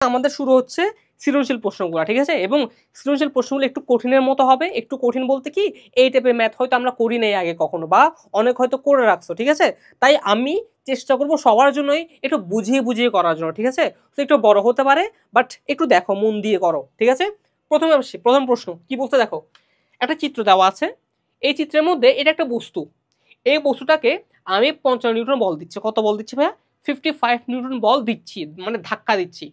আমাদের শুরু হচ্ছে সৃজনশীল প্রশ্নগুলো, ঠিক আছে? এবং সৃজনশীল প্রশ্নগুলো একটু কঠিনের মতো হবে। একটু কঠিন বলতে কি, এই টাইপের ম্যাথ হয়তো আমরা করি নাই আগে কখনো, বা অনেক হয়তো করে রাখছো, ঠিক আছে? তাই আমি চেষ্টা করব সবার জন্যই একটু বুঝিয়ে বুঝিয়ে করার জন্য, ঠিক আছে? তো একটু বড় হতে পারে, বাট একটু দেখো, মন দিয়ে করো, ঠিক আছে? প্রথমে আসি, প্রথম প্রশ্ন কি বলতে দেখো, একটা চিত্র দেওয়া আছে। এই চিত্রের মধ্যে এটা একটা বস্তু। এই বস্তুটাকে আমি 55 নিউটন বল দিচ্ছি। কত বল দিচ্ছি ভাইয়া? 55 নিউটন বল দিচ্ছি, মানে ধাক্কা দিচ্ছি।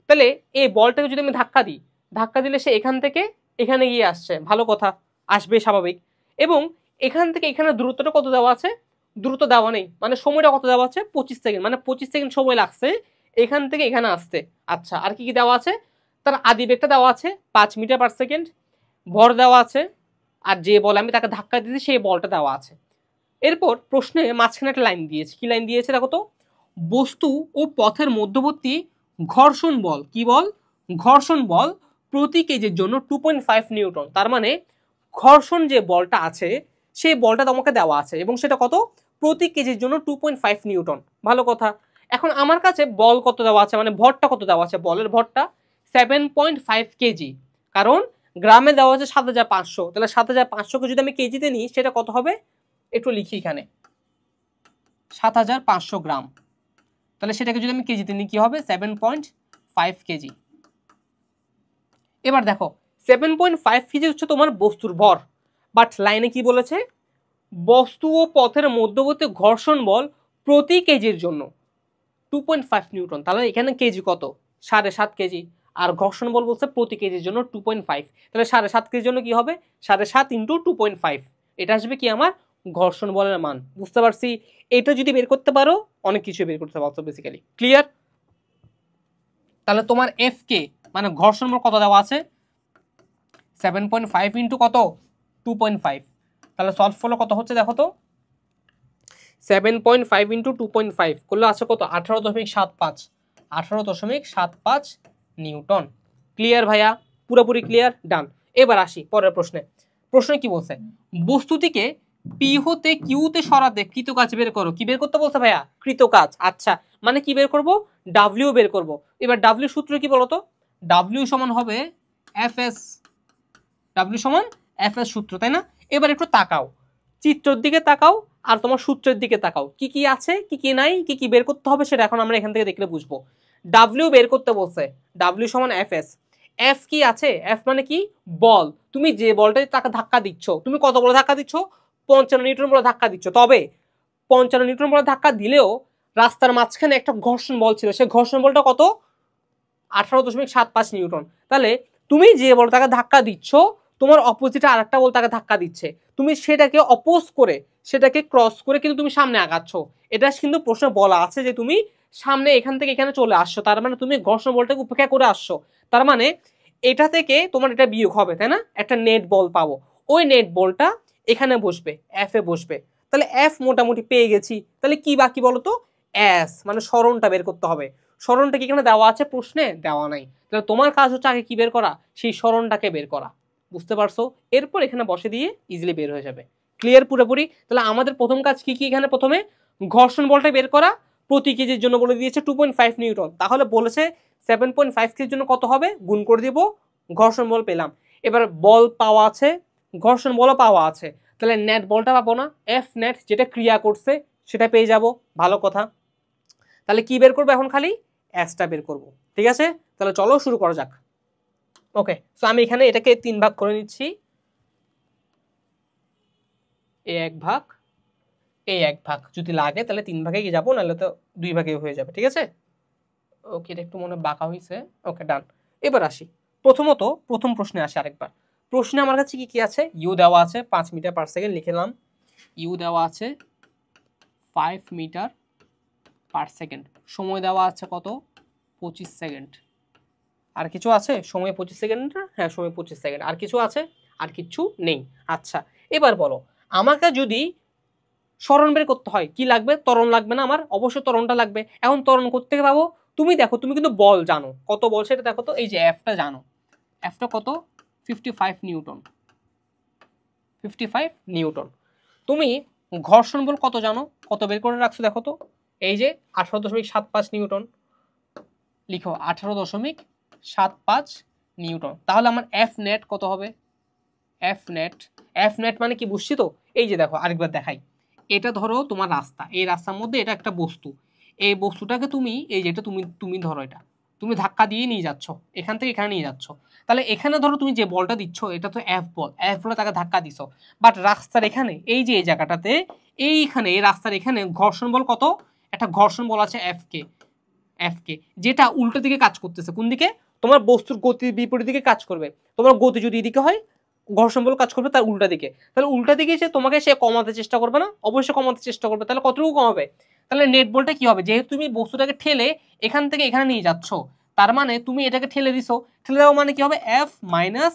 তাহলে এই বলটাকে যদি আমি ধাক্কা দিই, ধাক্কা দিলে সে এখান থেকে এখানে গিয়ে আসছে, ভালো কথা, আসবে স্বাভাবিক। এবং এখান থেকে এখানে দূরত্বটা কত দেওয়া আছে? দূরত্ব দেওয়া নেই, মানে সময়টা কত দেওয়া আছে? 25 সেকেন্ড, মানে 25 সেকেন্ড সময় লাগছে এখান থেকে এখানে আসতে। আচ্ছা, আর কি কি দেওয়া আছে? তার আদিবেগটা দেওয়া আছে 5 মিটার পার সেকেন্ড, ভর দেওয়া আছে, আর যে বল আমি তাকে ধাক্কা দিয়েছি সেই বলটা দেওয়া আছে। এরপর প্রশ্নে মাঝখানে একটা লাইন দিয়েছে। কি লাইন দিয়েছে দেখো তো? বস্তু ও পথের মধ্যবর্তী ঘর্ষণ বল, কি বল? ঘর্ষণ বল প্রতি কেজির জন্য 2.5 নিউটন। তার মানে ঘর্ষণ যে বলটা আছে সেই বলটা তোমাকে দেওয়া আছে, এবং সেটা কত? প্রতি কেজির জন্য 2.5 নিউটন। ভালো কথা। এখন আমার কাছে বল কত দেওয়া আছে, মানে ভরটা কত দেওয়া আছে? বলের ভরটা 7.5 কেজি। কারণ গ্রামে দেওয়া আছে 7500, তাহলে 7500কে যদি আমি কেজিতে নিই সেটা কত হবে? একটু লিখি এখানে, 7500 গ্রাম। তাহলে সেটাকে যদি আমি কেজিতে নিই কি হবে? 7.5 কেজি। এবার দেখো 7.5 কেজি হচ্ছে তোমার বস্তুর ভর, বাট লাইনে কি বলেছে? বস্তু ও পথের মধ্যবর্তী ঘর্ষণ বল প্রতি কেজির জন্য 2.5 নিউটন। তাহলে এখানে কেজি কত? 7.5 কেজি। আর ঘর্ষণ বল বলছে প্রতি কেজির জন্য 2.5, তাহলে 7.5 কেজির জন্য কি হবে? 7.5 ইন্টু 2.5, এটা আসবে কি আমার ঘর্ষণ বলের মান। বুঝতে পারছি? এটা যদি বের করতে পারো অনেক কিছু বের করতে পারছো বেসিক্যালি। ক্লিয়ার? তাহলে তোমার এফ কে মানে ঘর্ষণ বল কত দেওয়া আছে? 7.5 ইন্টু কত? 2.5। তাহলে সলভ করলে কত হচ্ছে দেখো তো? 7.5 ইন্টু 2.5 করলে আছে কত? 18.75, 18.75 নিউটন। ক্লিয়ার ভাইয়া? পুরোপুরি ক্লিয়ার? ডান। এবার আসি পরের প্রশ্নে। প্রশ্নে কি বলছে? বস্তুটিকে পি হতে কিউতে সরাতে কৃতকাজ বের করো। কি বের করতে বলছে ভাইয়া? কৃতকাজ। আচ্ছা, মানে কি বের করব? ডাব্লিউ বের করব। এবার ডাব্লিউ সূত্র কি বলতো? ডাব্লিউ সমান হবে এফ এস। ডাব্লিউ সমান এফ এস সূত্র, তাই না? এবার একটু তাকাও, চিত্রের দিকে তাকাও আর তোমার সূত্রের দিকে তাকাও, কি কি আছে কি কি নাই, কি কি বের করতে হবে সেটা এখন আমরা এখান থেকে দেখলে বুঝবো। ডাব্লিউ বের করতে বলছে, ডাব্লিউ সমান এফ এস। এফ কি আছে? এফ মানে কি? বল। তুমি যে বলটা তাকে ধাক্কা দিচ্ছ, তুমি কত বলে ধাক্কা দিচ্ছ? 55 নিউটন বলে ধাক্কা দিচ্ছ। তবে 55 নিউটন বলে ধাক্কা দিলেও রাস্তার মাঝখানে একটা ঘর্ষণ বল ছিল, সেই ঘর্ষণ বলটা কত? 18.75 নিউটন। তাহলে তুমি যে বল তাকে ধাক্কা দিচ্ছ, তোমার অপোজিটে আরেকটা বল তাকে ধাক্কা দিচ্ছে, তুমি সেটাকে অপোজ করে, সেটাকে ক্রস করে কিন্তু তুমি সামনে আগাচ্ছ। এটা কিন্তু প্রশ্নে বলা আছে যে তুমি সামনে এখান থেকে এখানে চলে আসছো, তার মানে তুমি ঘর্ষণ বলটাকে উপেক্ষা করে আসছো। তার মানে এটা থেকে তোমার এটা বিয়োগ হবে, তাই না? একটা নেট বল পাবো, ওই নেট বলটা এখানে বসবে, এফ এ বসবে। তাহলে এফ মোটামুটি পেয়ে গেছি। তাহলে কি বাকি বলো তো? এস, মানে সরণটা বের করতে হবে। সরণটা কি এখানে দেওয়া আছে? প্রশ্নে দেওয়া নাই। তাহলে তোমার কাজ হচ্ছে আগে কি বের করা? সেই সরণটাকে বের করা। বুঝতে পারছো? এরপর এখানে বসে দিয়ে ইজিলি বের হয়ে যাবে। ক্লিয়ার পুরোপুরি? তাহলে আমাদের প্রথম কাজ কি কি? এখানে প্রথমে ঘর্ষণ বলটা বের করা, প্রতি কেজির জন্য বলে দিয়েছে 2.5 নিউটন। তাহলে বলেছে 7.5 কেজির জন্য কত হবে? গুণ করে দিব, ঘর্ষণ বল পেলাম। এবার বল পাওয়া আছে, ঘর্ষণ বলও পাওয়া আছে, তাহলে নেট বলটা পাবো না? এফ নেট যেটা ক্রিয়া করছে সেটা পেয়ে যাব। ভালো কথা। তাহলে কি বের করবো এখন? খালি এসটা বের করব। ঠিক আছে, তাহলে চলো শুরু করা যাক। ওকে, সো আমি এখানে এটাকে 3 ভাগ করে নিচ্ছি। এ 1 ভাগ, এই 1 ভাগ, যদি লাগে তাহলে 3 ভাগে কি যাবো, নাহলে তো 2 ভাগে হয়ে যাবে। ঠিক আছে, ওকে, এটা একটু মনে বাঁকা হয়েছে। ওকে, ডান। এবার আসি, প্রথমত প্রথম প্রশ্নে আসি আরেকবার। প্রশ্নে আমার কাছে কি কি আছে? ইউ দেওয়া আছে 5 মিটার পার সেকেন্ড, লিখলাম। ইউ দেওয়া আছে 5 মিটার পার সেকেন্ড। সময় দেওয়া আছে কত? 25 সেকেন্ড। আর কিছু আছে? সময় 25 সেকেন্ড না? হ্যাঁ, সময় 25 সেকেন্ড। আর কিছু আছে? আর কিছু নেই। আচ্ছা, এবার বলো, আমাকে যদি সরণ বের করতে হয় কি লাগবে? ত্বরণ লাগবে না? আমার অবশ্যই ত্বরণটা লাগবে। এখন ত্বরণ করতে পাবো? তুমি দেখো, তুমি কিন্তু বল জানো, কত বল সেটা দেখো তো। এই যে এফটা জানো, এফটা কত? 55 নিউটন। 55 নিউটন। তুমি ঘর্ষণ বল কত জানো? কত বের করে রাখছো দেখো তো? এই যে 18.75 নিউটন। লিখো 18.75 নিউটন। তাহলে আমার এফ নেট কত হবে? এফ নেট মানে কি বুঝছি তো? এই যে দেখো আরেকবার দেখাই, এটা ধরো তোমার রাস্তা, এই রাস্তার মধ্যে এটা একটা বস্তু, এই বস্তুটাকে তুমি এই যেটা তুমি ধরো এটা তুমি ধাক্কা দিয়ে নিয়ে যাচ্ছ, এখান থেকে এখানে নিয়ে যাচ্ছ। তাহলে এখানে ধরো তুমি যে বলটা দিচ্ছ এটা তো এফ বলে তাকে ধাক্কা দিছো। বাট রাস্তার এখানে এই যে এই জায়গাটাতে এইখানে এই রাস্তার এখানে ঘর্ষণ বল কত? একটা ঘর্ষণ বল আছে এফ কে, যেটা উল্টো দিকে কাজ করতেছে। কোন দিকে? তোমার বস্তুর গতির বিপরীত দিকে কাজ করবে। তোমার গতি যদি এদিকে হয়, ঘর্ষণ বল কাজ করবে তার উল্টা দিকে। তাহলে উল্টা দিকে সে কমাতে চেষ্টা করবে না? অবশ্যই কমাতে চেষ্টা করবে। তাহলে কতটুকু কমাবে? তাহলে নেট বলটা কি হবে? যেহেতু তুমি বস্তুটাকে ঠেলে এখান থেকে এখানে নিয়ে যাচ্ছ, তার মানে তুমি এটাকে ঠেলে দিছো, ঠেলে দেওয়া মানে কি হবে? এফ মাইনাস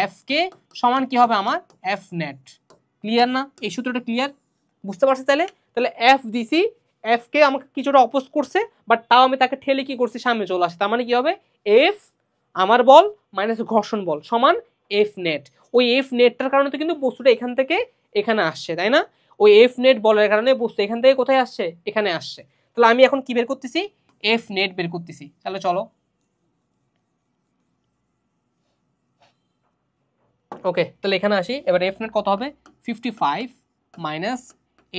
এফ কে সমান কি হবে আমার? F net. ক্লিয়ার না? এই সূত্রটা ক্লিয়ার? বুঝতে পারছি? তাহলে এফ দিছি, এফ কে আমাকে কিছুটা অপোজ করছে, বাট তাও আমি তাকে ঠেলে কি করছি? সামনে চলে আসে। তার মানে কি হবে? এফ আমার বল মাইনাস ঘর্ষণ বল সমান এফ নেট। ওই এফ নেটটার কারণে তো কিন্তু বস্তুটা এখান থেকে এখানে আসছে, তাই না? ওই এফ নেট বলের কারণে বস্তু এখান থেকে কোথায় আসছে? এখানে আসছে। তাহলে আমি এখন কি বের করতেছি? এফ নেট বের করতেছি। তাহলে চলো, ওকে, তাহলে এখানে আসি। এবার এফ নেট কত হবে? 55 মাইনাস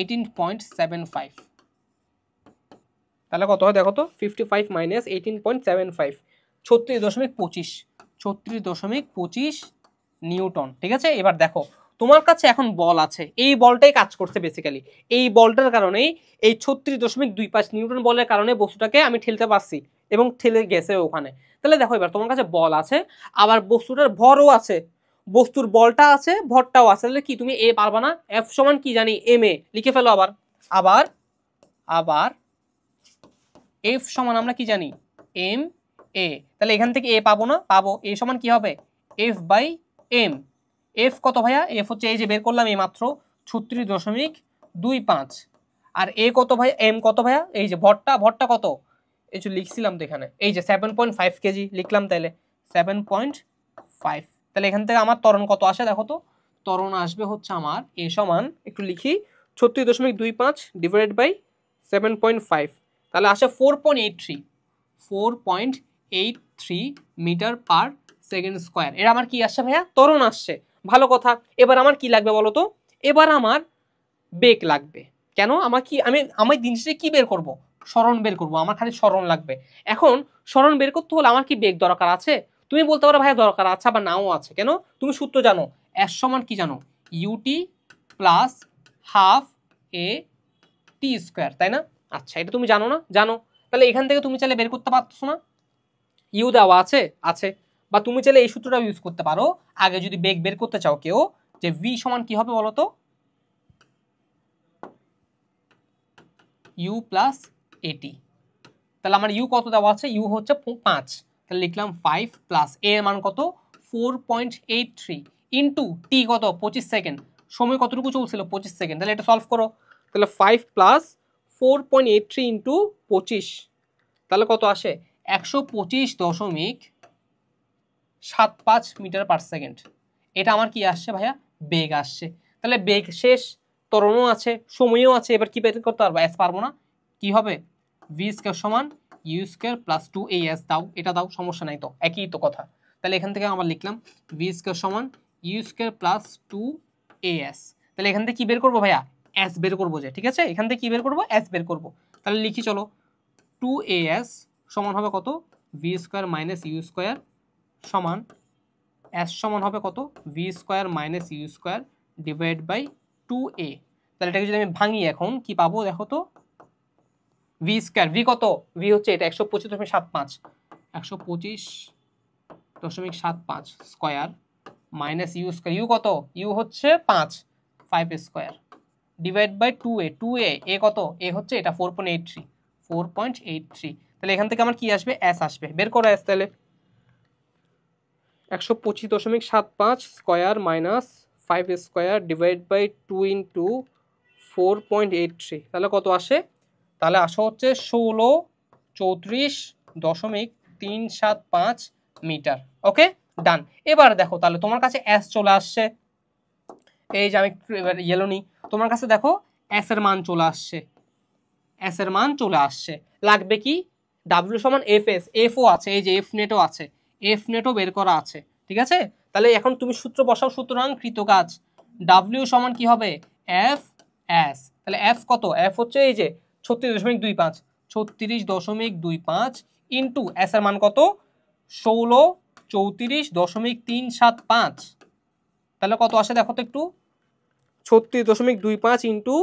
18.75। তাহলে কত হয় দেখো তো? 55 মাইনাস 18.75, 36.25, 36.25 নিউটন। ঠিক আছে? এবার দেখো তোমার কাছে এখন বল আছে, এই বলটাই কাজ করছে বেসিক্যালি। এই বলটার কারণেই, এই 36.25 নিউটন বলের কারণে বস্তুটাকে আমি ঠেলতে পারছি এবং ঠেলে গেছে ওখানে। তাহলে দেখো এবার তোমার কাছে বল আছে, আবার বস্তুটার ভরও আছে, বস্তুর বলটা আছে, ভরটাও আছে। তাহলে কি তুমি এ পারবা না? এফ সমান কি জানি? M A. লিখে ফেলো আবার আবার আবার এফ সমান আমরা কি জানি? M A. তাহলে এখান থেকে এ পাবো না? পাবো। এ সমান কি হবে? F by M. এফ কত ভাইয়া? এফ হচ্ছে এই যে বের করলাম এই মাত্র 36.25। আর এ কত ভাইয়া? এম কত ভাইয়া? এই যে ভরটা কত? এই যে লিখছিলাম তো এখানে, এই যে 7.5 কেজি লিখলাম। তাহলে 7.5। তাহলে এখান থেকে আমার ত্বরণ কত আসে দেখো তো? ত্বরণ আসবে হচ্ছে আমার এ সমান, একটু লিখি, 36.25 ডিভাইডেড বাই 7.5, তাহলে আসে 4.83 মিটার পার সেকেন্ড স্কোয়ার। এর আমার কি আসছে ভাইয়া? ত্বরণ আসছে। ভালো কথা। এবার আমার কি লাগবে বলো তো? এবার আমার বেগ লাগবে। কেন? আমি জিনিসটা কি বের করব? সরণ বের করব। আমার খালি সরণ লাগবে। এখন সরণ বের করতে হলে আমার কি বেগ দরকার আছে? তুমি বলতে পারো ভাইয়া দরকার আছে, আবার নাও আছে। কেন? তুমি সূত্র জানো, এস সমান কি জানো? ইউটি প্লাস হাফ এ টি স্কোয়ার, তাই না? আচ্ছা, এটা তুমি জানো না? জানো। তাহলে এখান থেকে তুমি চাইলে বের করতে পারছো না? ইউ দেওয়া আছে আছে, বা তুমি চাইলে এই সূত্রটা ইউজ করতে পারো। আগে যদি বেগ বের করতে চাও কেউ, যে ভি সমান কি হবে বলো তো? ইউ প্লাস এটি। তাহলে আমার ইউ কত দেওয়া আছে? ইউ হচ্ছে 5। তাহলে লিখলাম 5 প্লাস এ এর মান কত? 4.83 ইন্টু টি কত? 25 সেকেন্ড। সময় কতটুকু চলছিল? 25 সেকেন্ড। তাহলে এটা সলভ করো। তাহলে 5 প্লাস 4.83 ইন্টু 25, তাহলে কত আসে? 125.75 মিটার পার সেকেন্ড। এটা আমার কি আসছে ভাইয়া? বেগ আসছে। তাহলে বেগ শেষ, ত্বরণও আছে, সময়ও আছে। এবার কি বের করতে পারবো? এস পারবো না? কি হবে? ভি স্কয়ার সমান ইউ স্কয়ার প্লাস 2as দাও, এটা দাও, সমস্যা নাই তো, একই তো কথা। তাহলে এখান থেকে আমরা লিখলাম ভি স্কয়ার সমান ইউ স্কয়ার প্লাস 2as। তাহলে এখান থেকে কি বের করবো ভাইয়া? এস বের করবো যে, ঠিক আছে? এখান থেকে কি বের করবো? এস বের করবো। তাহলে লিখি চলো, 2as সমান হবে কত? V square minus u square সমান এস সমান হবে কত? V square minus u square divide by 2a। তাহলে এটাকে যদি আমি ভাঙি এখন কি পাবো দেখো তো? ভি স্কয়ার, ভি কত? ভি হচ্ছে এটা 125.75, 125.75 square minus u square, u কত? ইউ হচ্ছে 5 square divide by 2a, 2a এ কত? এ হচ্ছে এটা 4.83। তাহলে এখান থেকে আমার কি আসবে? এস আসবে। বের করো এস। তাহলে 125.75 square minus 5 square divide by 2 into 4.83, তাহলে কত আসে? তাহলে আসা হচ্ছে 1634.375 মিটার। ওকে, ডান। এবার দেখো তাহলে তোমার কাছে এস চলে আসছে। এই যে আমি এবার ইয়েলো নিই, তোমার কাছে দেখো এস এর মান চলে আসছে। এস এর মান চলে আসছে। লাগবে কি? ডাব্লিউ সমান এফ এস, এফও আছে, এই যে এফ নেটও আছে, এফ নেটও বের করা আছে, ঠিক আছে। তাহলে এখন তুমি সূত্র বসাও, সুতরাং কৃতকাজ ডাব্লিউ সমান কি হবে এফ এস। তাহলে এফ কত, এফ হচ্ছে এই যে 36.25, 36.25 ইন্টু এস এর মান কত 16 34.375। তাহলে কত আসে দেখো তো একটু, 36.25 ইন্টু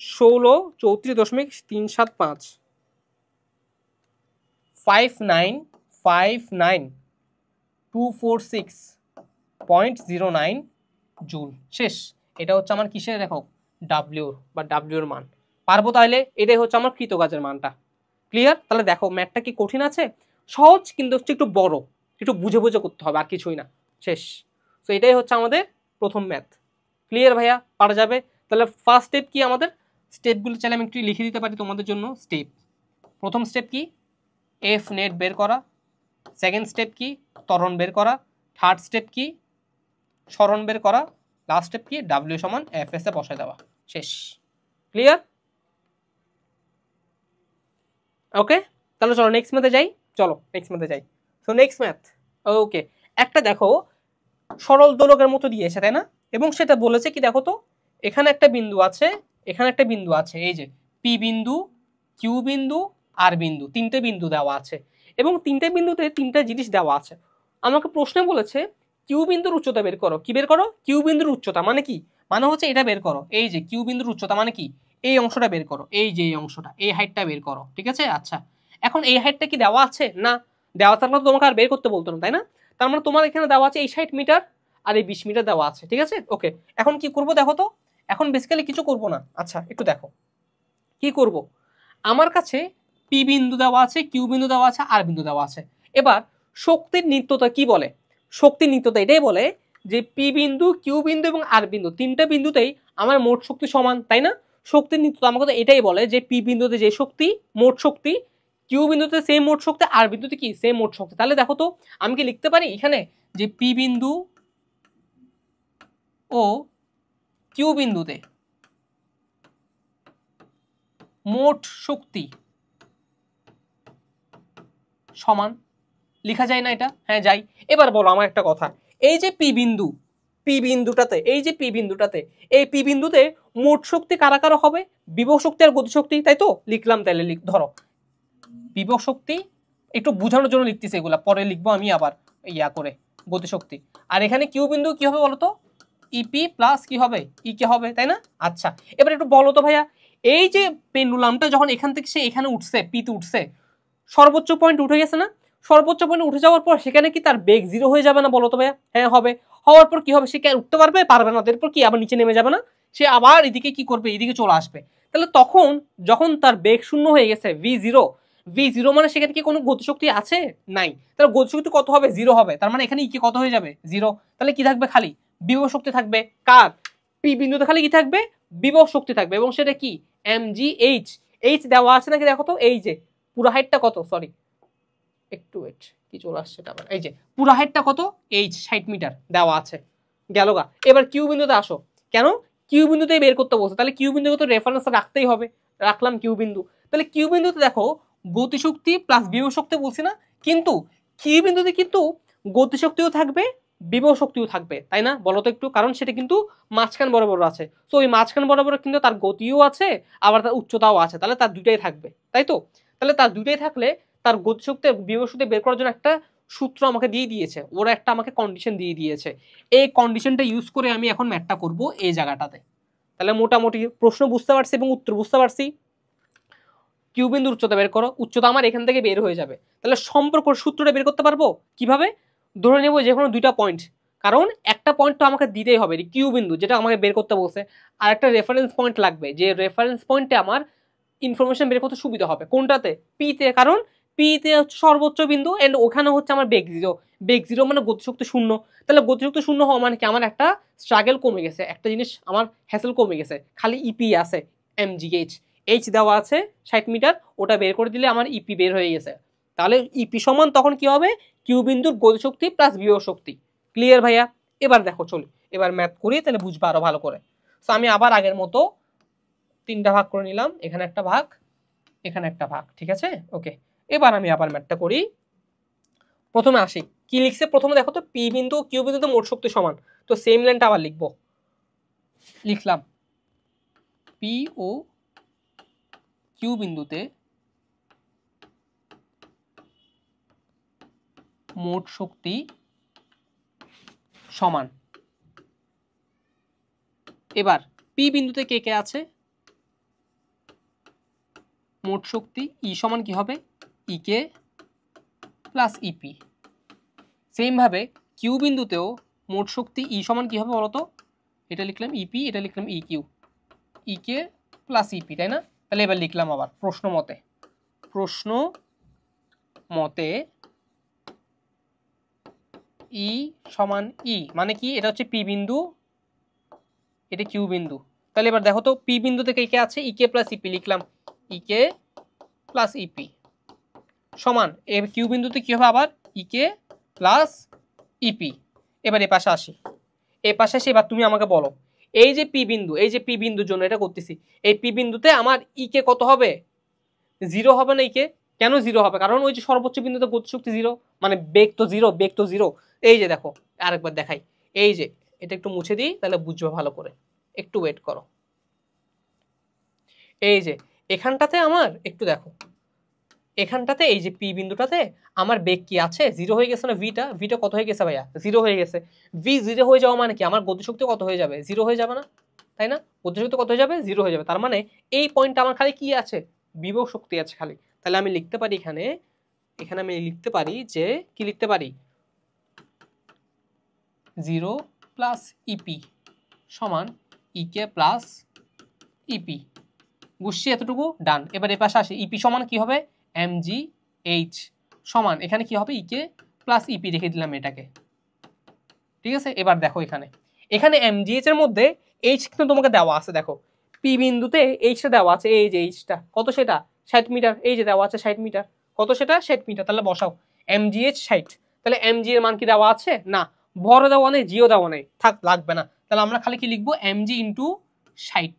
16 34.375, 5959246.09 জুল। শেষ। এটা হচ্ছে আমার কিসের একক, ডাব্লিউর বা ডাব্লিউর মান। পারবো তাহলে, এটাই হচ্ছে আমার কৃতকাজের মানটা। ক্লিয়ার? তাহলে দেখো ম্যাথটা কি কঠিন আছে, সহজ, কিন্তু হচ্ছে একটু বড়, একটু বুঝে বুঝে করতে হবে, আর কিছুই না। শেষ। তো এটাই হচ্ছে আমাদের প্রথম ম্যাথ। ক্লিয়ার ভাইয়া? পারা যাবে? তাহলে ফার্স্ট স্টেপ কি আমাদের, স্টেপগুলো চাইলে আমি একটু লিখে দিতে পারি তোমাদের জন্য। স্টেপ, প্রথম স্টেপ কি, এফ নেট বের করা। সেকেন্ড স্টেপ কি, ত্বরণ বের করা। থার্ড স্টেপ কি, সরণ বের করা। লাস্ট স্টেপ কি, ডাব্লিউ সমান এফ এস এ বসায় দেওয়া। শেষ। ক্লিয়ার? ওকে, তাহলে চলো নেক্সট ম্যাথে যাই। চলো নেক্সট ম্যাথে যাই। সো নেক্সট ম্যাথ, ওকে, একটা দেখো সরল দোলকের মতো দিয়েছে, তাই না? এবং সেটা বলেছে কি দেখো তো, এখানে একটা বিন্দু আছে, এখানে একটা বিন্দু আছে, এই যে পি বিন্দু, কিউ বিন্দু, আর বিন্দু, তিনটে বিন্দু দেওয়া আছে, এবং তিনটে বিন্দুতে তিনটা জিনিস দেওয়া আছে। আমাকে প্রশ্নে বলেছে কিউ বিন্দুর উচ্চতা বের করো। কি বের করো? কিউ বিন্দুর উচ্চতা মানে কি, মানে হচ্ছে এটা বের করো, এই যে কিউ বিন্দুর উচ্চতা মানে কি, এই অংশটা বের করো, এই যে এই অংশটা, এই হাইটটা বের করো, ঠিক আছে। আচ্ছা, এখন এই হাইটটা কি দেওয়া আছে? না, দেওয়া থাকলে তো তোমাকে আর বের করতে বলতো না, তাই না? তার মানে তোমার এখানে দেওয়া আছে এই 60 মিটার আর এই 20 মিটার দেওয়া আছে, ঠিক আছে। ওকে, এখন কি করব দেখো তো, এখন বেসিক্যালি কিছু করব না। আচ্ছা একটু দেখো কি করব। আমার কাছে পি বিন্দু দেওয়া আছে, কিউ বিন্দু দেওয়া আছে, আর বিন্দু দেওয়া আছে। এবার শক্তির নিত্যতা কি বলে, শক্তির নিত্যতা এটাই বলে যে পি বিন্দু, কিউ বিন্দু এবং আর বিন্দু, তিনটা বিন্দুতেই আমার মোট শক্তি সমান, তাই না? শক্তির নিত্যতা আমাকে তো এটাই বলে যে পি বিন্দুতে যে শক্তি, মোট শক্তি, কিউ বিন্দুতে সেম মোট শক্তি, আর বিন্দুতে কি সেম মোট শক্তি। তাহলে দেখো তো আমি কি লিখতে পারি এখানে যে পি বিন্দু ও কিউ বিন্দুতে মোট শক্তি সমান, লেখা যায় না এটা? হ্যাঁ যাই। এবার বলো আমার একটা কথা, এই যে পি বিন্দু, পি বিন্দুটাতে, এই যে পি বিন্দুটাতে, এই পি বিন্দুতে মোট শক্তি কারা কারা হবে, বিভব শক্তি আর গতিশক্তি, তাই তো? লিখলাম তাহলে, ধরো বিভব শক্তি, একটু বোঝানোর জন্য লিখতেছি, এগুলা পরে লিখবো আমি আবার ইয়া করে, গতিশক্তি। আর এখানে কিউ বিন্দু কি হবে বলতো, ইপি প্লাস কি হবে, ই কে হবে, তাই না? আচ্ছা এবার একটু বলো তো ভাইয়া, এই যে পেন্ডুলামটা যখন এখান থেকে সে এখানে উঠছে, পিতে উঠছে, সর্বোচ্চ পয়েন্ট উঠে গেছে না? সর্বোচ্চ পয়েন্ট উঠে যাওয়ার পর সেখানে কি তার বেগ জিরো হয়ে যাবে না বলো তো ভাইয়া? হ্যাঁ হবে। হওয়ার পর কি হবে, সে কি আর উঠতে পারবে? পারবে না। এরপর কি আবার নিচে নেমে যাবে না? সে আবার এদিকে কি করবে, এদিকে চলে আসবে। তাহলে তখন যখন তার বেগ শূন্য হয়ে গেছে, ভি জিরো, ভি জিরো মানে সেখানে কি কোনো গতিশক্তি আছে? নাই। তাহলে গতিশক্তি কত হবে? জিরো হবে। তার মানে এখানে কি কত হয়ে যাবে? জিরো। তাহলে কি থাকবে? খালি বিভব শক্তি থাকবে। কার? পি বিন্দুতে খালি কি থাকবে? বিভব শক্তি থাকবে। এবং সেটা কি? M G H. এইচ দেওয়া আছে নাকি দেখো তো, এই যে পুরো হাইটটা কত, সরি একটু ওয়েট, কি চলে আসছে এটা আবার, এই যে পুরো হাইটটা কত, এইচ 60 মিটার দেওয়া আছে, গেল গা। এবার কিউ বিন্দুতে আসো, কেন? কিউ বিন্দুতেই বের করতে বলছে, তাহলে কিউ বিন্দুকে তো রেফারেন্স রাখতেই হবে, রাখলাম কিউ বিন্দু। তাহলে কিউ বিন্দুতে দেখো গতিশক্তি প্লাস বিভব শক্তি বলছি না, কিন্তু কিউ বিন্দুতে কিন্তু গতিশক্তিও থাকবে, বিভব শক্তিও থাকবে, তাই না? বলো তো একটু, কারণ সেটা কিন্তু মাঝখান বরাবর আছে। তো ওই মাঝখান বরাবর কিন্তু তার গতিও আছে, আবার তার উচ্চতাও আছে, তাহলে তার দুইটাই থাকবে, তাই তো? তাহলে তার দুইটাই থাকলে তার গতিশক্তি বিভব শক্তি বের করার জন্য একটা সূত্র আমাকে দিয়ে দিয়েছে, ওরা একটা আমাকে কন্ডিশন দিয়ে দিয়েছে। এই কন্ডিশনটা ইউজ করে আমি এখন ম্যাথটা করব এই জায়গাটাতে। তাহলে মোটামুটি প্রশ্ন বুঝতে পারছি এবং উত্তর বুঝতে পারছি। কিউ বিন্দুর উচ্চতা বের করো, উচ্চতা আমার এখান থেকে বের হয়ে যাবে। তাহলে সম্পর্ক সূত্রটা বের করতে পারবো কিভাবে? ধরে নেব যে কোনো দুইটা পয়েন্ট, কারণ একটা পয়েন্ট তো আমাকে দিতেই হবে, কিউ বিন্দু যেটা আমাকে বের করতে বলছে, আর একটা রেফারেন্স পয়েন্ট লাগবে, যে রেফারেন্স পয়েন্টে আমার ইনফরমেশন বের করতে সুবিধা হবে। কোনটাতে? পিতে, কারণ পিতে হচ্ছে সর্বোচ্চ বিন্দু এন্ড ওখানে হচ্ছে আমার বেগ জিরো। বেগ জিরো মানে গতিশক্তি শূন্য। তাহলে গতিশক্তি শূন্য হওয়া মানে কি, আমার একটা স্ট্রাগল কমে গেছে, একটা জিনিস আমার হ্যাসেল কমে গেছে, খালি ইপি আছে, এমজিএইচ, এইচ দেওয়া আছে 60 মিটার, ওটা বের করে দিলে আমার ইপি বের হয়ে গেছে। তাহলে ইপি সমান তখন কি হবে, কিউ বিন্দুর গতিশক্তি প্লাস বিভব শক্তি। ক্লিয়ার ভাইয়া? এবার দেখো চলো এবার ম্যাথ করি, তাহলে বুঝবা আরো ভালো করে। তো আমি আবার আগের মতো তিনটা ভাগ করে নিলাম, এখানে একটা ভাগ, এখানে একটা ভাগ, ঠিক আছে। ওকে, এবার আমি আবার ম্যাথটা করি। প্রথমে আসি, কি লিখছে প্রথমে দেখো তো, পি বিন্দু কিউ বিন্দুতে মোট শক্তি সমান, তো সেম লাইনটা আবার লিখবো, লিখলাম পি ও কিউ বিন্দুতে মোট শক্তি সমান। এবার পি বিন্দুতে কে কে আছে, মোট শক্তি ই সমান কি হবে, ই কে প্লাস ইপি। সেম ভাবে কিউ বিন্দুতেও মোট শক্তি ই সমান কি হবে বলতো, এটা লিখলাম ইপি, এটা লিখলাম ই কিউ, ই কে প্লাস ইপি, তাই না? তাহলে এবার লিখলাম আবার প্রশ্ন মতে ই সমান ই মানে কি, এটা হচ্ছে পি বিন্দু, এটা কিউ বিন্দু। তাহলে এবার দেখো তো পি বিন্দুতে কে কে আছে, ই কে প্লাস ইপি, লিখলাম ই কে প্লাস ইপি সমান, এবার কিউ বিন্দুতে কি হবে আবার ই কে প্লাস ইপি। এবার এ পাশে আসি, এ পাশে এসে এবার তুমি আমাকে বলো, এই যে পি বিন্দু, এই যে পি বিন্দুর জন্য এটা করতেছি, এই পি বিন্দুতে আমার ই কে কত হবে, 0 হবে না? ই কে কেন 0 হবে, কারণ ওই যে সর্বোচ্চ বিন্দুতে গতিশক্তি 0, মানে বেগ তো 0, বেগ তো 0। এই যে দেখো আরেকবার দেখাই, এই যে এটা একটু মুছে দিই তাহলে বুঝবে ভালো করে, একটু ওয়েট করো। এই যে এখানটাতে আমার একটু দেখো, এখানটাতে এই যে পি বিন্দুটাতে আমার বেগ কি আছে, 0 হয়ে গেছে না, ভিটা কত হয়ে গেছে ভাইয়া, 0 হয়ে গেছে। ভি 0 হয়ে যাওয়া মানে কি, আমার গতিশক্তি কত হয়ে যাবে, 0 হয়ে যাবে না, তাই না? গতিশক্তি কত হয়ে যাবে, 0 হয়ে যাবে। তার মানে এই পয়েন্টটা আমার খালি কি আছে, বিভব শক্তি আছে খালি। তাহলে আমি লিখতে পারি এখানে, আমি লিখতে পারি যে কি লিখতে পারি, 0 প্লাস ইপি সমান ই কে প্লাস ইপি। বুঝছি এতটুকু, ডান। এবার এ পাশে আসি, ইপি সমান কি হবে, এম জি এইচ সমান, এখানে কি হবে ই কে প্লাস ইপি রেখে দিলাম এটাকে, ঠিক আছে? এবার দেখো এখানে এম জি এইচ এর মধ্যে এইচ কিন্তু তোমাকে দেওয়া আছে, দেখো পি বিন্দুতে এইচটা দেওয়া আছে, এই যে এইচটা কত, সেটা 60 মিটার, এই যে দেওয়া আছে 60 মিটার, কত সেটা 60 মিটার। তাহলে বসাও এম জি এইচ 60, তাহলে এম জি এর মান কি দেওয়া আছে, না ভর দেওয়া নেই, জিও দেওয়া নেই, থাক লাগবে না। তাহলে আমরা খালি কি লিখবো, এম জি ইন্টু 60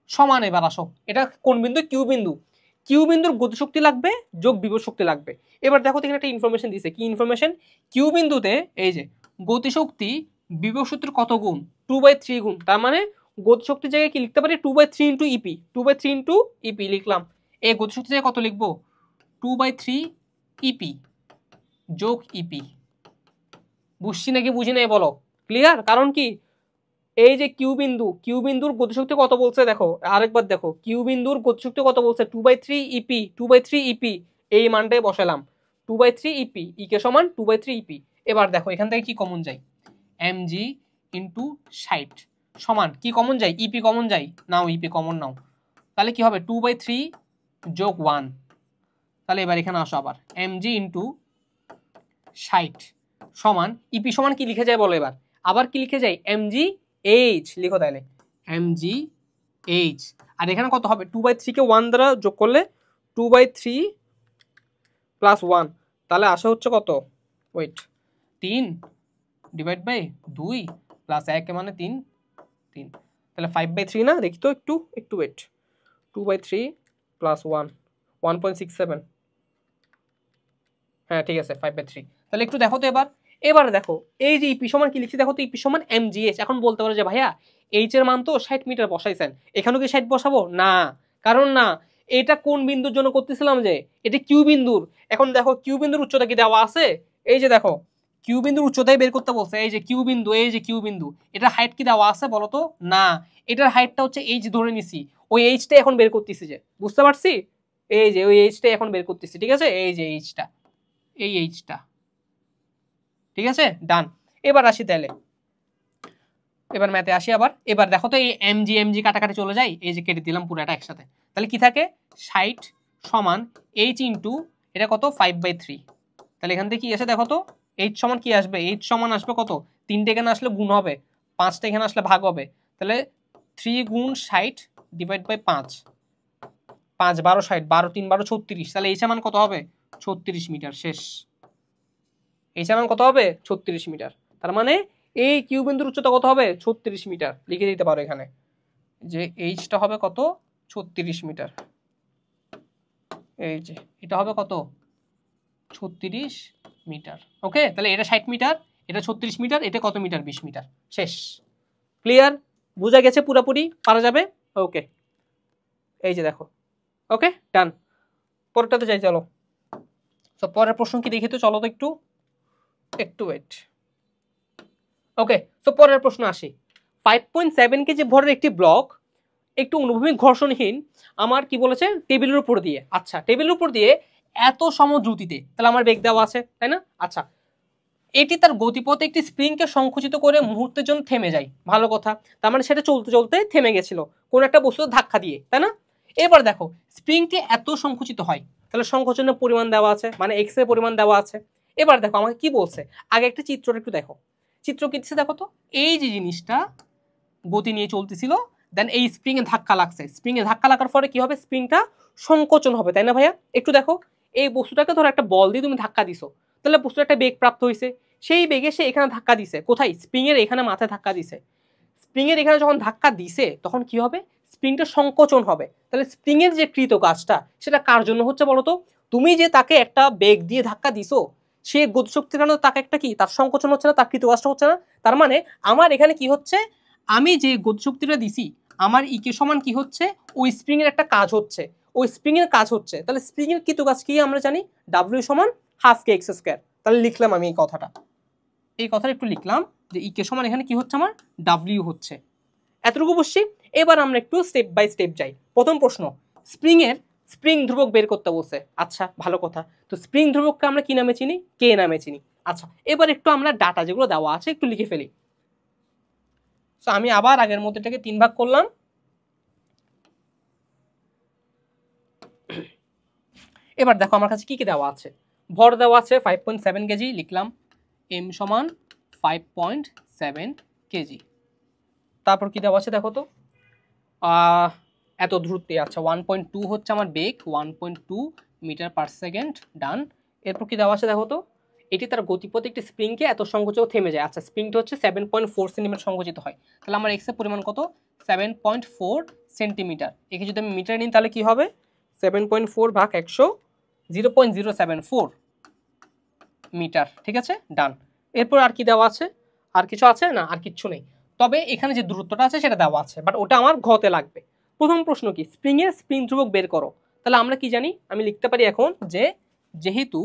সমান, এবার আসো এটা কোন বিন্দু, কিউ বিন্দু, কিউ বিন্দুর গতিশক্তি লাগবে যোগ বিভব শক্তি লাগবে। এবার দেখো এখানে একটা ইনফরমেশন দিছে, কি ইনফরমেশন, কিউ বিন্দুতে এই যে গতিশক্তি বিভব শক্তির কত গুণ, 2/3 গুণ, তার মানে গতিশক্তির জায়গায় কি লিখতে পারি, 2/3 ইন্টু ইপি, 2/3 ইন্টু ইপি লিখলাম। এই গতিশক্তির জায়গায় কত লিখবো, 2/3 ইপি যোগ ইপি। বুঝছি নাকি বুঝি নাই বলো, ক্লিয়ার? কারণ কি, এই যে কিউ বিন্দুর গতিশক্তি কত বলছে দেখো, আরেকবার দেখো কিউ বিন্দুর গতিশক্তি কত বলছে, 2/3 ইপি, 2/3 ইপি, এই মানটাই বসালাম 2/3 ইপি, ই কে সমান 2/3 ইপি। এবার দেখো এখান থেকে কি কমন যায়, এম জি ইন্টু 60 সমান কি কমন যায়, ইপি কমন যায়, নাও ইপি কমন নাও, তাহলে কি হবে 2/3 যোগ 1। তাহলে এবার এখানে আসো আবার, এম জি ইন্টু 60 সমান ইপি সমান কি লিখে যায় বলো, এবার আবার কি লিখে যায়, এম জি এইচ লিখো, তাহলে এম জি এইচ, আর এখানে কত হবে, 2/3 কে 1 দ্বারা যোগ করলে 2/3 প্লাস 1, তাহলে আসা হচ্ছে কত, ওয়েট 3 ডিভাইড বাই 2 প্লাস 1 মানে 3, তাহলে 5/3 না, দেখি তো একটু ওয়েট, 2/3 প্লাস 1 1.67, হ্যাঁ ঠিক আছে 5/3। তাহলে একটু দেখো তো এবার দেখো এই যে ইপি সমান কি লিখছি, দেখো তো ইপি সমান এমজিএইচ। এখন বলতে পারো যে ভাইয়া এইচ এর মান তো 60 মিটার বসাইছেন, এখানেও কি 60 বসাবো, না কারণ না, এটা কোন বিন্দুর জন্য করতেছিলাম, যে এটা কিউ বিন্দুর। এখন দেখো কিউ বিন্দুর উচ্চতা কি দেওয়া আছে, এই যে দেখো কিউ বিন্দুর উচ্চতাই বের করতে বলছে, এই যে কিউ বিন্দু, এই যে কিউ বিন্দু, এটার হাইট কি দেওয়া আছে বলো তো, না এটার হাইটটা হচ্ছে এইচ ধরে নিছি, ওই এইচটা এখন বের করতেছি, যে বুঝতে পারছি, এই যে ওই এইচটা এখন বের করতেছি, ঠিক আছে, এই যে এইচটা, এই এইচটা, ঠিক আছে, ডান। এবার আসি তাহলে, এবার ম্যাথে আসি আবার। এবার দেখো তো এই এমজি কাটাকাটি চলে যায়, এই যে কেটে দিলাম পুরোটা একসাথে, তাহলে কি থাকে 60 সমান এইচ ইন্টু এটা কত 5/3, তাহলে এখান থেকে কি আসে দেখো তো, এইচ সমান কি আসবে, এইচ সমান আসবে কত, 3টে এখানে আসলে গুণ হবে, 5টা এখানে আসলে ভাগ হবে, তাহলে 3 গুণ 60 ডিভাইড বাই 5, 5 12 60, 12 3 12 36, তাহলে এইচ মান কত হবে 36 মিটার, শেষ। এইচ মান কত হবে 36 মিটার, তার মানে এই কিউ বিন্দুর উচ্চতা কত হবে 36 মিটার, লিখে দিতে পারো এখানে যে এইচটা হবে কত 36 মিটার। এই যে এটা হবে কত 36 মিটার। ওকে, তাহলে এটা 60 মিটার, এটা 36 মিটার, এটা কত মিটার 20 মিটার। শেষ। ক্লিয়ার? বোঝা গেছে পুরোপুরি? পারা যাবে? ওকে, এই যে দেখো। ওকে, ডান। পরেরটাতে যাই, চলো। তো পরের প্রশ্ন কি দেখি তো, চলো তো একটু একটু ওয়েট। ওকে, তো পরের প্রশ্ন আসি। 5.7 কেজি ভরের একটি ব্লক একটু অনুভূমিক ঘর্ষণহীন আমার কি বলেছে টেবিলের উপর দিয়ে, আচ্ছা টেবিলের উপর দিয়ে এত সমদ্রুতিতে, তাহলে আমার বেগ দেওয়া আছে তাই না? আচ্ছা, এটি তার গতিপথে একটি স্প্রিংকে সংকুচিত করে মুহূর্তের জন্য থেমে যায়, ভালো কথা। তার মানে সেটা চলতে চলতে থেমে গেছিল কোন একটা বস্তু ধাক্কা দিয়ে, তাই না? এবার দেখো স্প্রিংটি এত সংকুচিত হয়, তাহলে সংকোচনের পরিমাণ দেওয়া আছে, মানে এক্স এর পরিমাণ দেওয়া আছে। এবার দেখো আমাকে কি বলছে, আগে একটা চিত্রটা একটু দেখো। চিত্র কি দিচ্ছে দেখো তো, এই যে জিনিসটা গতি নিয়ে চলতেছিল, দেন এই স্প্রিং এ ধাক্কা লাগছে, স্প্রিং এ ধাক্কা লাগার পরে কি হবে, স্প্রিংটা সংকোচন হবে, তাই না ভাইয়া? একটু দেখো, এই বস্তুটাকে ধরো একটা বল দিয়ে তুমি ধাক্কা দিছো, তাহলে বস্তুটা একটা বেগ প্রাপ্ত হয়েছে, সেই বেগে সে এখানে ধাক্কা দিছে, কোথায়? স্প্রিং এর এখানে মাথায় ধাক্কা দিছে। স্প্রিং এর এখানে যখন ধাক্কা দিছে তখন কি হবে, স্প্রিংটা সংকোচন হবে। তাহলে স্প্রিং এর যে কৃত কাজটা সেটা কার জন্য হচ্ছে বলো তো? তুমি যে তাকে একটা বেগ দিয়ে ধাক্কা দিছো, সে গতিশক্তির কারণে তাকে একটা কি তার সংকোচন হচ্ছে না, তার কৃত কাজটা হচ্ছে না। তার মানে আমার এখানে কি হচ্ছে, আমি যে গতিশক্তিটা দিছি আমার ইকে সমান কি হচ্ছে, ওই স্প্রিং এর একটা কাজ হচ্ছে, ওই স্প্রিং এর কাজ হচ্ছে। তাহলে স্প্রিং এর কৃত কাজ কি আমরা জানি, ডাব্লিউ সমান হাফ কে এক্স স্কয়ার। তাহলে লিখলাম আমি এই কথাটা, এই কথাটা একটু লিখলাম যে ইকে সমান এখানে কি হচ্ছে আমার ডাব্লিউ হচ্ছে। এতটুকু বুঝছি। এবার আমরা একটু স্টেপ বাই স্টেপ যাই। প্রথম প্রশ্ন, স্প্রিং ধ্রুবক বের করতে বলছে। আচ্ছা ভালো কথা, তো স্প্রিং ধ্রুবককে আমরা কি নামে চিনি, কে নামে চিনি। আচ্ছা এবার একটু আমরা ডাটা যেগুলো দেওয়া আছে একটু লিখে ফেলি। তো আমি আবার আগের মতো এটাকে 3 ভাগ করলাম। এবার দেখো আমার কাছে কি কি দেওয়া আছে। ভর দেওয়া আছে 5.7 কেজি, লিখলাম এম সমান 5.7 কেজি। তারপর কি দেওয়া আছে দেখো তো, এত দ্রুতি, আচ্ছা 1.2 হচ্ছে আমার বেগ, 1.2 মিটার পার সেকেন্ড, ডান। এরপর কি দেওয়া আছে দেখো তো, এটি তার গতিপথে একটি স্প্রিংকে এত সংকোচিত থেমে যায়। আচ্ছা স্প্রিংটা হচ্ছে 7.4 সেন্টিমিটার সংকোচিত হয়, তাহলে আমার এক্স এর পরিমাণ কত, 7.4 সেন্টিমিটার। একে যদি আমি মিটার নিই তাহলে কি হবে, 7.4 ভাগ 100, 0.074 মিটার। ঠিক আছে, ডান। এরপর আর কি দেওয়া আছে, আর কিছু আছে না, আর কিচ্ছু নেই। তবে এখানে যে দূরত্বটা আছে সেটা দেওয়া আছে, বাট ওটা আমার ঘতে লাগবে। প্রথম প্রশ্ন কি, স্প্রিং ধ্রুবক বের করো। তাহলে আমরা কি জানি, আমি লিখতে পারি এখন যে যেহেতু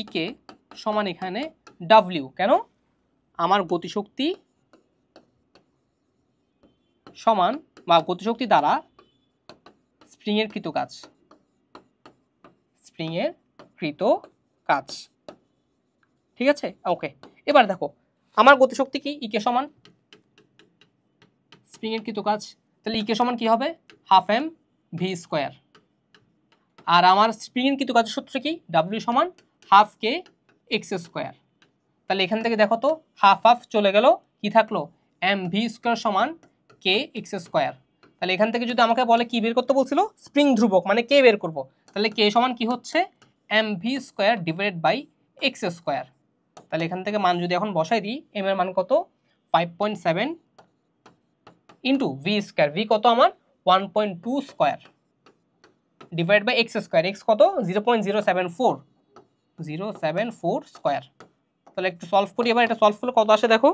ইকে সমান এখানে ডাব্লিউ, কেন, আমার গতিশক্তি সমান বা গতিশক্তি দ্বারা স্প্রিং এর কৃত কাজ, ঠিক আছে। ওকে, এবার দেখো আমার গতিশক্তি কি, ইকে সমান স্প্রিং এর কৃত কাজ, তাহলে ইকে সমান কি হবে, হাফ এম ভি স্কোয়ার। আর আমার স্প্রিং এর কৃত কাজের সূত্র কি, ডাব্লিউ সমান হাফ কে এক্স স্কোয়ার। তাহলে এখান থেকে দেখো তো হাফ হাফ চলে গেল, কি থাকলো, এম ভি স্কোয়ার সমান কে এক্স স্কোয়ার। তাহলে এখান থেকে যদি আমাকে বলে কি বের করতে বলছিল, স্প্রিং ধ্রুবক মানে কে বের করব, তাহলে কে সমান কি হচ্ছে, M V square divided by X square. তাহলে এখান থেকে মান যদি এখন বসাই দিই, এম এর মান কত 5.7 ইন্টু ভি স্কোয়ার, ভি কত আমার 1.2 square divide by X square, X কত 0.074 স্কোয়ার। তাহলে একটু সলভ করি, এবার এটা সলভ করলে কত আসে দেখো,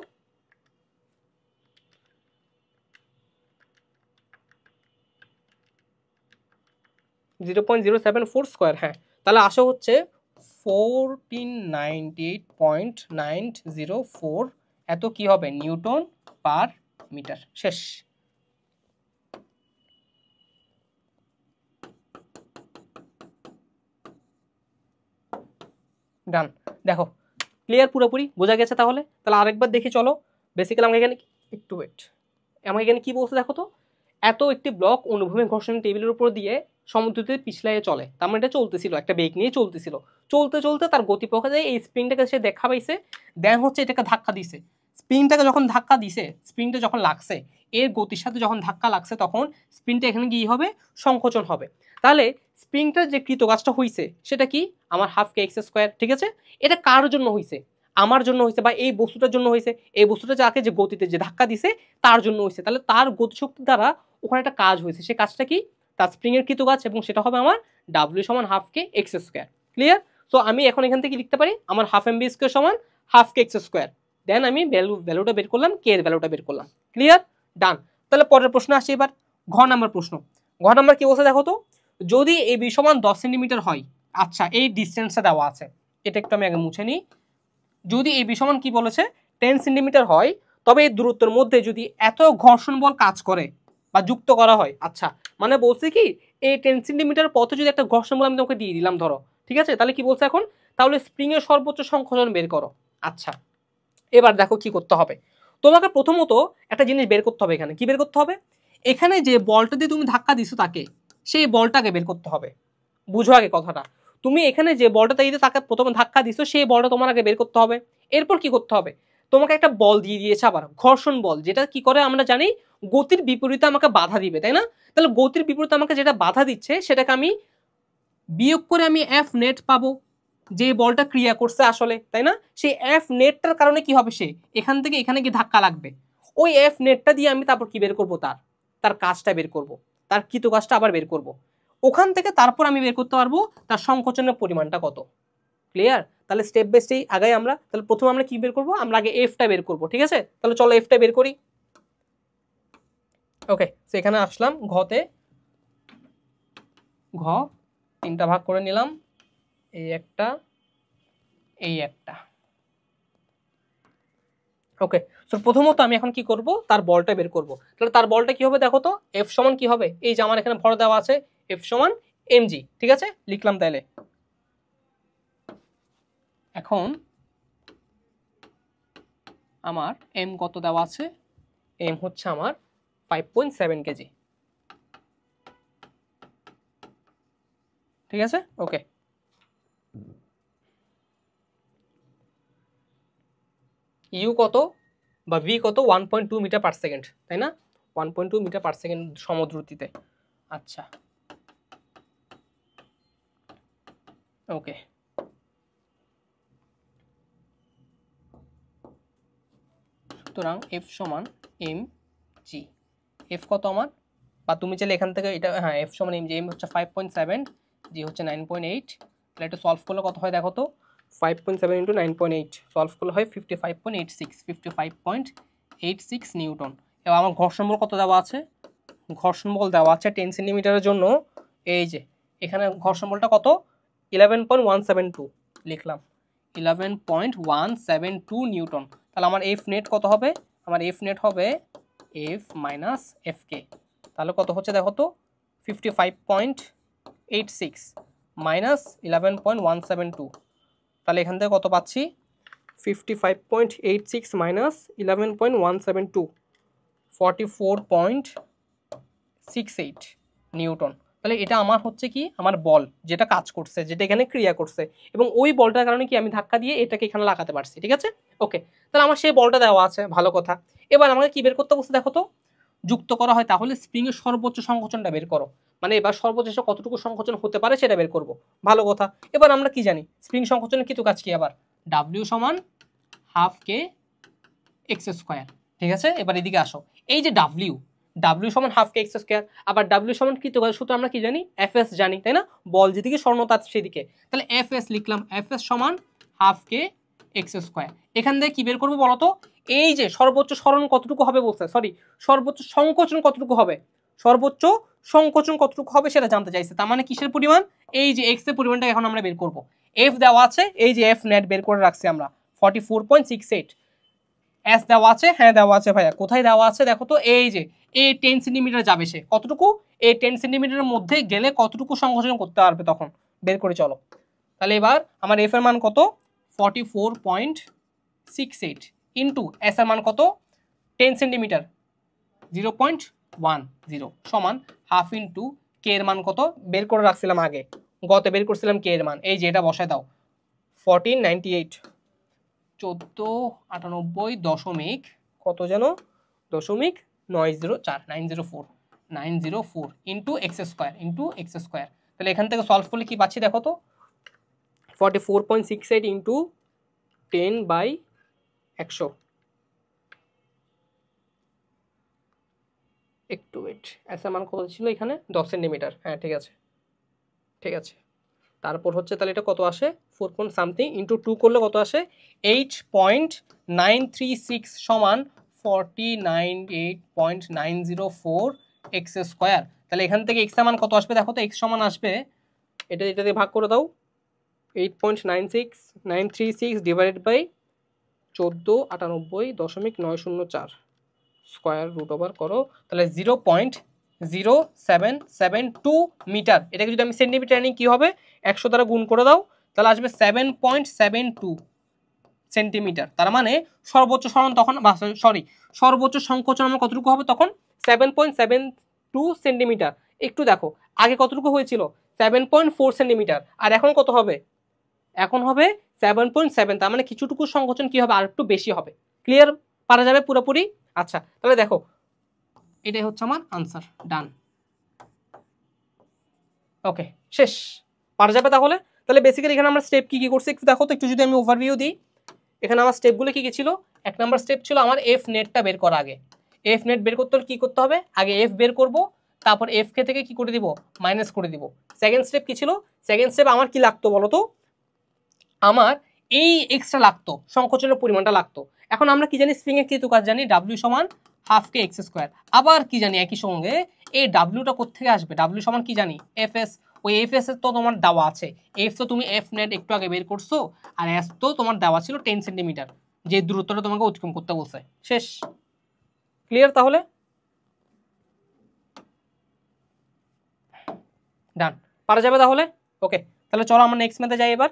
.074 স্কোয়ার। হ্যাঁ, তাহলে আসে হচ্ছে 1498.904 এত কি হবে, নিউটন পার মিটার। শেষ। ডান। দেখো ক্লিয়ার, পুরোপুরি বোঝা গেছে। তাহলে আরেকবার দেখি চলো। বেসিক্যালি আমাকে এখানে একটু ওয়েট, আমাকে এখানে কি বলছে দেখো তো, এত একটি ব্লক অনুভূমিক ঘর্ষণ টেবিলের উপর দিয়ে সমুদ্রতে পিছলাইয়ে চলে, তার মানে এটা চলতেছিল, একটা বেগ নিয়ে চলতেছিল, চলতে চলতে তার গতিপথে যায় এই স্প্রিংটাকে সে দেখা পাইছে, দেন হচ্ছে এটাকে ধাক্কা দিছে। স্প্রিংটাকে যখন ধাক্কা দিছে, স্প্রিংটা যখন লাগছে, এর গতির সাথে যখন ধাক্কা লাগছে তখন স্প্রিংটা এখানে গিয়ে হবে সংকোচন হবে। তাহলে স্প্রিংটার যে কৃত কাজটা হয়েছে সেটা কি, আমার হাফ কে এক্স স্কোয়ার। ঠিক আছে, এটা কার জন্য হয়েছে, আমার জন্য হয়েছে, বা এই বস্তুটার জন্য হয়েছে, এই বস্তুটা যাকে যে গতিতে যে ধাক্কা দিছে তার জন্য হয়েছে। তাহলে তার গতিশক্তি দ্বারা ওখানে একটা কাজ হয়েছে, সে কাজটা কি, তার স্প্রিংয়ের কৃত কাজ, এবং সেটা হবে আমার ডাব্লিউ সমান হাফ কে এক্স স্কোয়ার। ক্লিয়ার? সো আমি এখন এখান থেকে লিখতে পারি আমার হাফ এম বি স্কোয়ার সমান হাফ কে এক্স স্কোয়ার। দেন আমি ভ্যালুটা বের করলাম, কে এর ভ্যালুটা বের করলাম। ক্লিয়ার? ডান। তাহলে পরের প্রশ্ন আসছে এবার ঘ নাম্বার প্রশ্ন। ঘ নাম্বার কি বলছে দেখো তো, যদি এ বি সমান 10 সেন্টিমিটার হয়, আচ্ছা এই ডিস্টেন্সটা দেওয়া আছে, এটা একটু আমি আগে মুছে নিই। যদি এ বি সমান কি বলেছে 10 সেন্টিমিটার হয়, তবে এই দূরত্বের মধ্যে যদি এত ঘর্ষণ বল কাজ করে বা যুক্ত করা হয়, আচ্ছা মানে বলছে কি এই 10 সেন্টিমিটার পথে যদি একটা ঘর্ষণ বল আমি তোমাকে দিয়ে দিলাম ধরো, ঠিক আছে, তাহলে কি বলছে এখন, তাহলে স্প্রিং এর সর্বোচ্চ সংকোচন বের করো। আচ্ছা এবার দেখো কি করতে হবে, তোমাকে প্রথমত একটা জিনিস বের করতে হবে। এখানে কি বের করতে হবে, এখানে যে বলটা দিয়ে তুমি ধাক্কা দিছো তাকে, সেই বলটাকে বের করতে হবে। বুঝো আগে কথাটা, তুমি এখানে যে বলটা দিয়ে তাকে প্রথমে ধাক্কা দিছো সেই বলটা তোমার আগে বের করতে হবে। এরপর কি করতে হবে, তোমাকে একটা বল দিয়ে দিয়েছে আবার ঘর্ষণ বল, যেটা কি করে আমরা জানি গতির বিপরীতে আমাকে বাধা দিবে, তাই না? তাহলে গতির বিপরীতে আমাকে যেটা বাধা দিচ্ছে সেটাকে আমি বিয়োগ করে আমি এফ নেট পাবো, যে বলটা ক্রিয়া করছে আসলে, তাই না? সেই এফ নেটটার কারণে কি হবে, সে এখান থেকে এখানে গিয়ে ধাক্কা লাগবে, ওই এফ নেটটা দিয়ে আমি তারপর কি বের করবো, তার কাজটা বের করব, তার কৃত কাজটা আবার বের করব, ওখান থেকে তারপর আমি বের করতে পারবো তার সংকোচনের পরিমাণটা কত। ক্লিয়ার? তাহলে স্টেপ বাই স্টেপ আগে আমরা, তাহলে প্রথমে আমরা কি বের করবো, আমরা আগে এফটা বের করবো, ঠিক আছে? তাহলে চলো এফটা বের করি। ওকে, সেখানে আসলাম ঘতে, ঘ তিনটা ভাগ করে নিলাম, এই একটা এই একটা। ওকে, সো প্রথমত আমি এখন কি করব, তার বলটা বের করব। তাহলে তার বলটা কি হবে দেখো তো, এফ সমান কি হবে, এই যে আমার এখানে ভর দেওয়া আছে এফ সমান এমজি, ঠিক আছে, লিখলাম। তাহলে এখন আমার এম কত দেওয়া আছে, এম হচ্ছে আমার 5.7 কেজি, ঠিক আছে। ওকে, ইউ কত বা ভি কত, 1.2 মিটার পার সেকেন্ড, তাই না? 1.2 মিটার পার সেকেন্ড সমদ্রুতিতে। আচ্ছা ওকে, সুতরাং এফ সমান এম জি। এফ কত আমার, বা তুমি চাইলে এখান থেকে এটা, হ্যাঁ এফ সমান এম জি, এম হচ্ছে 5.7, জি হচ্ছে 9.8। তাহলে এটা সলভ করলে কত হয় দেখো তো, 5.7 ইন্টু 9.8 সলভ করলে হয় 55.86 নিউটন। এবার আমার ঘর্ষণ বল কত দেওয়া আছে, ঘর্ষণ বল দেওয়া আছে 10 সেন্টিমিটারের জন্য, এই যে এখানে ঘর্ষণ বলটা কত, 11.172 লিখলাম, 11.172 নিউটন। তাহলে আমার এফ নেট কত হবে, আমার এফ নেট হবে এফ মাইনাস এফ কে। তাহলে কত হচ্ছে দেখো তো, 55.86 মাইনাস 11.172, তাহলে এখান থেকে কত পাচ্ছি, 55.86 মাইনাস 11.172, 44.68 নিউটন। তাহলে এটা আমার হচ্ছে কি, আমার বল যেটা কাজ করছে, যেটা এখানে ক্রিয়া করছে, এবং ওই বলটার কারণে কি আমি ধাক্কা দিয়ে এটাকে এখানে লাগাতে পারছি, ঠিক আছে। ওকে, তাহলে আমার সেই বলটা দেওয়া আছে, ভালো কথা। এবার আমাকে কি বের করতে বলছে দেখো তো, যুক্ত করা হয় তাহলে স্প্রিং এর সর্বোচ্চ সংকোচনটা বের করো, মানে এবার সর্বোচ্চ কতটুকু সংকোচন হতে পারে সেটা বের করব, ভালো কথা। এবার আমরা কি জানি স্প্রিং সংকোচনের কিছু কাজ কি, আবার ডাব্লিউ সমান হাফ কে এক্স স্কোয়ার, ঠিক আছে। এবার এদিকে আসো, এই যে ডাব্লিউ সমান হাফ কে এক্স স্কোয়ার, আবার ডাব্লিউ সমান কৃত কাজ সূত্র আমরা কি জানি, এফ এস জানি, তাই না? বল যেদিকে স্বর্ণতাপ সেদিকে, তাহলে এফ এস লিখলাম, এফ এস সমান হাফ কে এক্স স্কোয়ার। এখান থেকে কি বের করবো বলতো, এই যে সর্বোচ্চ সরণ কতটুকু হবে বলছে, সরি সর্বোচ্চ সংকোচন কতটুকু হবে, সর্বোচ্চ সংকোচন কতটুকু হবে সেটা জানতে চাইছে। তার মানে কিসের পরিমাণ, এই যে এক্স এর পরিমাণটা এখন আমরা বের করব। এফ দেওয়া আছে, এই যে এফ নেট বের করে রাখছি আমরা 44.68, এস দেওয়া আছে, হ্যাঁ দেওয়া আছে ভাইয়া, কোথায় দেওয়া আছে দেখো তো, এই যে এই 10 সেন্টিমিটার যাবে সে, কতটুকু, এই 10 সেন্টিমিটারের মধ্যে গেলে কতটুকু সংকোচন করতে পারবে তখন বের করে চলো। তাহলে এবার আমার এফ এর মান কত, 44.68 ইন্টু এস এর মান কত, 10 সেন্টিমিটার 0.10 সমান হাফ ইন্টু কে এর মান কত বের করে রাখছিলাম আগে, গতে বের করছিলাম কে এর মান, এই যে এটা বসায় দাও 1498, 1498 দশমিক কত যেন, দশমিক 904 ইন্টু এক্স স্কোয়ার। তাহলে এখান থেকে সলভ করলে কি পাচ্ছি দেখো তো, 44.68 ইন্টু 10/100, একটু ওয়েট, এস এর মান কত ছিল এখানে 10 সেন্টিমিটার, হ্যাঁ ঠিক আছে ঠিক আছে। তারপর হচ্ছে তাহলে এটা কত আসে 4 পয়েন্ট সামথিং ইন্টু 2 করলে কত আসে 8.936 সমান 498.904 এক্স স্কোয়ার। তাহলে এখান থেকে এক্স এর মান কত আসবে দেখো তো, এক্স সমান আসবে এটা দিয়ে ভাগ করে দাও 8.96936 divided by 1498.904 square root over করো, তাহলে 0.0772 মিটার। এটাকে যদি আমি সেন্টিমিটার নিই কি হবে 100 দ্বারা গুণ করে দাও, তাহলে আসবে 7.72 সেন্টিমিটার। তার মানে সর্বোচ্চ সরণ তখন সর্বোচ্চ সংকোচন আমার কতটুকু হবে তখন 7.72 সেন্টিমিটার। একটু দেখো আগে কতটুকু হয়েছিল 7.4 সেন্টিমিটার, আর এখন কত হবে, এখন হবে 7.7। তার মানে কিছুটুকু সংকোচন কি হবে আর একটু বেশি হবে। ক্লিয়ার, পারা যাবে পুরোপুরি। আচ্ছা তাহলে দেখো এটাই হচ্ছে আমার আনসার, ডান। ওকে শেষ, পারা যাবে তাহলে। তাহলে বেসিক্যালি এখানে আমরা স্টেপ কি কি করছি একটু দেখো তো, একটু যদি আমি ওভারভিউ দিই। এখানে আমার স্টেপগুলো কি কি ছিল, 1 নাম্বার স্টেপ ছিল আমার এফ নেটটা বের করা। আগে এফ নেট বের করতে হলে কি করতে হবে, আগে এফ বের করব, তারপর এফ কে থেকে কি করে দিব মাইনাস করে দিব। সেকেন্ড স্টেপ কি ছিল, সেকেন্ড স্টেপ আমার কি লাগতো বলো তো, আমার এই এক্সট্রা লাগতো, সংকোচনের পরিমাণটা লাগতো। এখন আমরা কি জানি স্প্রিং এর কৃত কাজ জানি ডাব্লিউ সমান হাফ কে এক্স স্কোয়ার। আবার কি জানি একই সঙ্গে এই ডাব্লিউটা কোথেকে আসবে, ডাব্লিউ সমান কি জানি এফ এস। ওই এফ এস এর তো তোমার দেওয়া আছে, এফ তো তুমি এফ নেট একটু আগে বের করছো, আর এস তো তোমার দেওয়া ছিল 10 সেন্টিমিটার, যে দূরত্বটা তোমাকে অতিক্রম করতে বলছে। শেষ, ক্লিয়ার তাহলে, ডান, পারা যাবে তাহলে। ওকে তাহলে চলো আমরা নেক্সট ম্যাথে যাই এবার।